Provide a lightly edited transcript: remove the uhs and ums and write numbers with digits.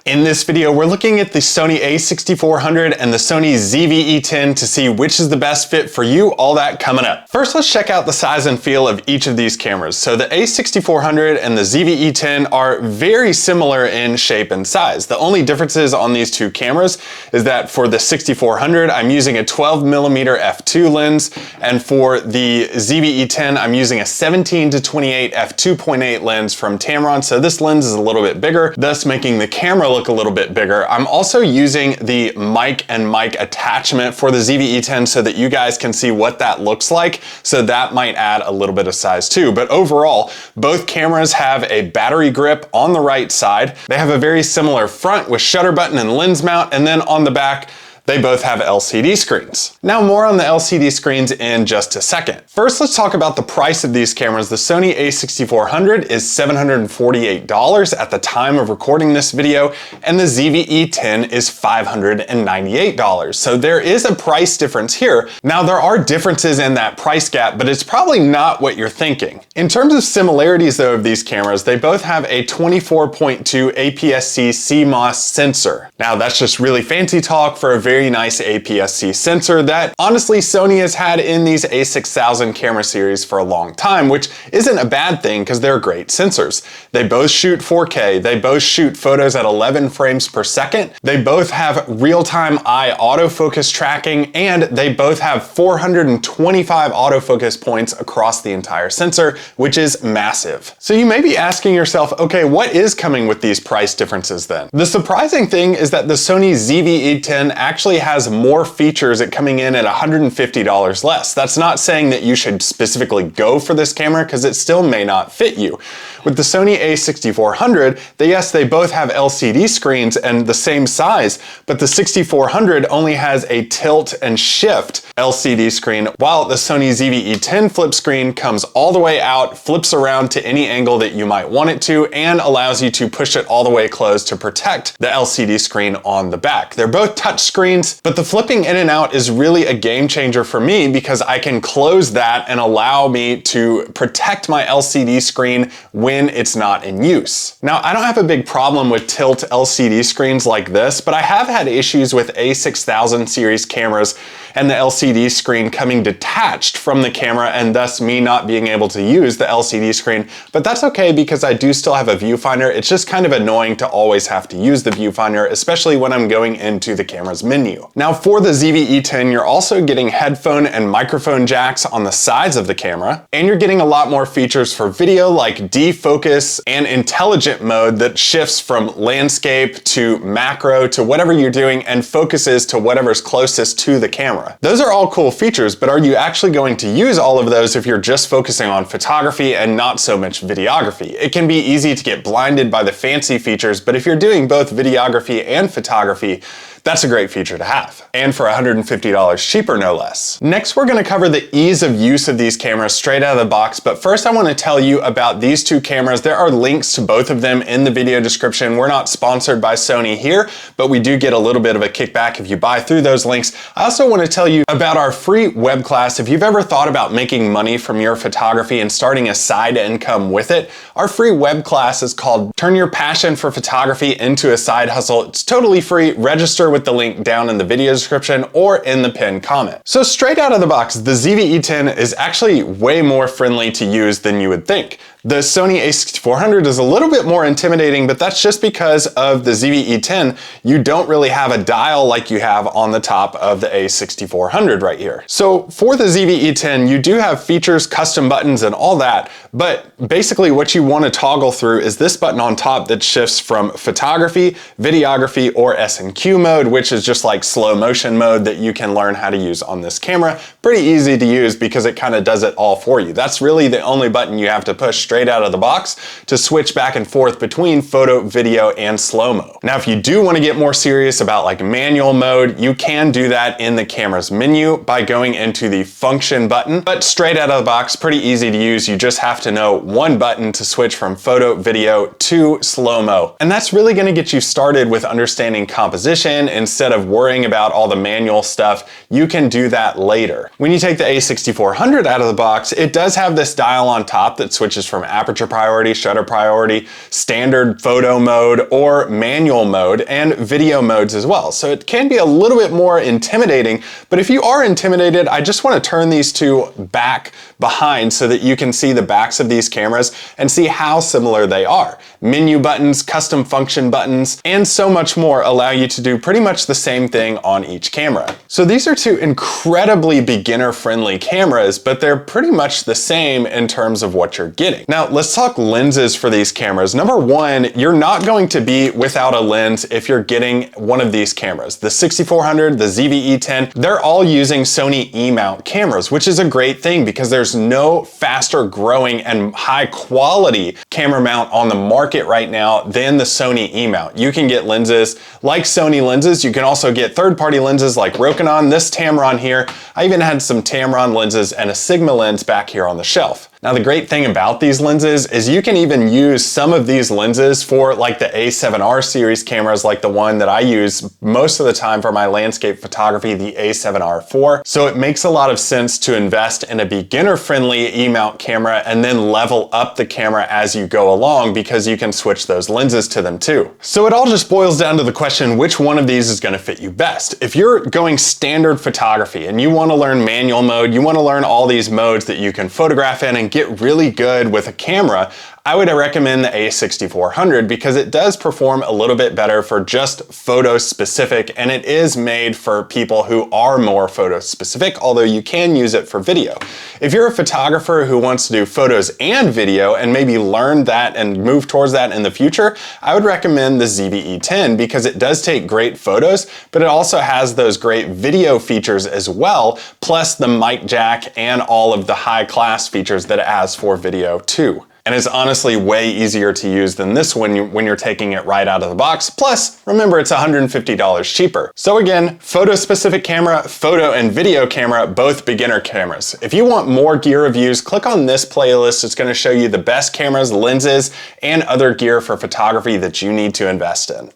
In this video, we're looking at the Sony A6400 and the Sony ZV E10 to see which is the best fit for you, all that coming up. First, let's check out the size and feel of each of these cameras. So the A6400 and the ZV E10 are very similar in shape and size. The only differences on these two cameras is that for the 6400, I'm using a 12mm f2 lens, and for the ZV E10, I'm using a 17-28 f2.8 lens from Tamron. So this lens is a little bit bigger, thus making the camera look a little bit bigger. I'm also using the mic and mic attachment for the ZV E10 so that you guys can see what that looks like. So that might add a little bit of size too. But overall, both cameras have a battery grip on the right side. They have a very similar front with shutter button and lens mount, and then on the back, they both have LCD screens. Now more on the LCD screens in just a second. First, let's talk about the price of these cameras. The Sony A6400 is $748 at the time of recording this video, and the ZV E10 is $598. So there is a price difference here. Now there are differences in that price gap, but it's probably not what you're thinking. In terms of similarities though of these cameras, they both have a 24.2 APS-C CMOS sensor. Now that's just really fancy talk for a very nice APS-C sensor that honestly Sony has had in these A6000 camera series for a long time, which isn't a bad thing because they're great sensors. They both shoot 4K, they both shoot photos at 11 frames per second, they both have real-time eye autofocus tracking, and they both have 425 autofocus points across the entire sensor, which is massive. So you may be asking yourself, okay, what is coming with these price differences then? The surprising thing is that the Sony ZV E10 actually has more features at coming in at $150 less. That's not saying that you should specifically go for this camera because it still may not fit you. With the Sony A6400, yes, they both have LCD screens and the same size, but the 6400 only has a tilt and shift LCD screen, while the Sony ZV E10 flip screen comes all the way out, flips around to any angle that you might want it to, and allows you to push it all the way closed to protect the LCD screen on the back. They're both touch screens, but the flipping in and out is really a game changer for me because I can close that and allow me to protect my LCD screen when it's not in use. Now, I don't have a big problem with tilt LCD screens like this, but I have had issues with A6000 series cameras and the LCD screen coming detached from the camera, and thus me not being able to use the LCD screen. But that's okay because I do still have a viewfinder. It's just kind of annoying to always have to use the viewfinder, especially when I'm going into the camera's menu. Now for the ZV E10, you're also getting headphone and microphone jacks on the sides of the camera, and you're getting a lot more features for video like defocus and intelligent mode that shifts from landscape to macro to whatever you're doing and focuses to whatever's closest to the camera. Those are all cool features, but are you actually going to use all of those if you're just focusing on photography and not so much videography? It can be easy to get blinded by the fancy features, but if you're doing both videography and photography, that's a great feature to have, and for $150 cheaper, no less. Next, we're going to cover the ease of use of these cameras straight out of the box, but first I want to tell you about these two cameras. There are links to both of them in the video description. We're not sponsored by Sony here, but we do get a little bit of a kickback if you buy through those links. I also want to tell you about our free web class. If you've ever thought about making money from your photography and starting a side income with it, our free web class is called Turn Your Passion for Photography into a Side Hustle. It's totally free. Register with the link down in the video description or in the pinned comment. So straight out of the box, the ZV E10 is actually way more friendly to use than you would think. The Sony A6400 is a little bit more intimidating, but that's just because of the ZV E10. You don't really have a dial like you have on the top of the A6400 right here. So for the ZV E10, you do have features, custom buttons, and all that, but basically what you want to toggle through is this button on top that shifts from photography, videography, or S&Q mode, which is just like slow motion mode that you can learn how to use on this camera. Pretty easy to use because it kind of does it all for you. That's really the only button you have to push straight out of the box to switch back and forth between photo, video, and slow-mo. Now, if you do want to get more serious about like manual mode, you can do that in the camera's menu by going into the function button, but straight out of the box, pretty easy to use. You just have to know one button to switch from photo, video to slow-mo. And that's really going to get you started with understanding composition instead of worrying about all the manual stuff. You can do that later. When you take the A6400 out of the box, it does have this dial on top that switches from from aperture priority, shutter priority, standard photo mode, or manual mode, and video modes as well. So it can be a little bit more intimidating, but if you are intimidated, I just want to turn these two back behind so that you can see the backs of these cameras and see how similar they are. Menu buttons, custom function buttons, and so much more allow you to do pretty much the same thing on each camera. So these are two incredibly beginner-friendly cameras, but they're pretty much the same in terms of what you're getting. Now, let's talk lenses for these cameras. Number one, you're not going to be without a lens if you're getting one of these cameras. The 6400, the ZV E10, they're all using Sony E-mount cameras, which is a great thing because there's no faster growing and high quality camera mount on the market right now than the Sony E-mount. You can get lenses like Sony lenses. You can also get third-party lenses like Rokinon, this Tamron here. I even had some Tamron lenses and a Sigma lens back here on the shelf. Now, the great thing about these lenses is you can even use some of these lenses for like the A7R series cameras, like the one that I use most of the time for my landscape photography, the A7R IV. So it makes a lot of sense to invest in a beginner-friendly E-mount camera and then level up the camera as you go along because you can switch those lenses to them too. So it all just boils down to the question, which one of these is going to fit you best? If you're going standard photography and you want to learn manual mode, you want to learn all these modes that you can photograph in and get really good with a camera, I would recommend the A6400 because it does perform a little bit better for just photo specific, and it is made for people who are more photo specific, although you can use it for video. If you're a photographer who wants to do photos and video and maybe learn that and move towards that in the future, I would recommend the ZV E10 because it does take great photos, but it also has those great video features as well, plus the mic jack and all of the high class features that it has for video too. And it's honestly way easier to use than this one when you're taking it right out of the box. Plus, remember, it's $150 cheaper. So again, photo-specific camera, photo and video camera, both beginner cameras. If you want more gear reviews, click on this playlist. It's going to show you the best cameras, lenses, and other gear for photography that you need to invest in.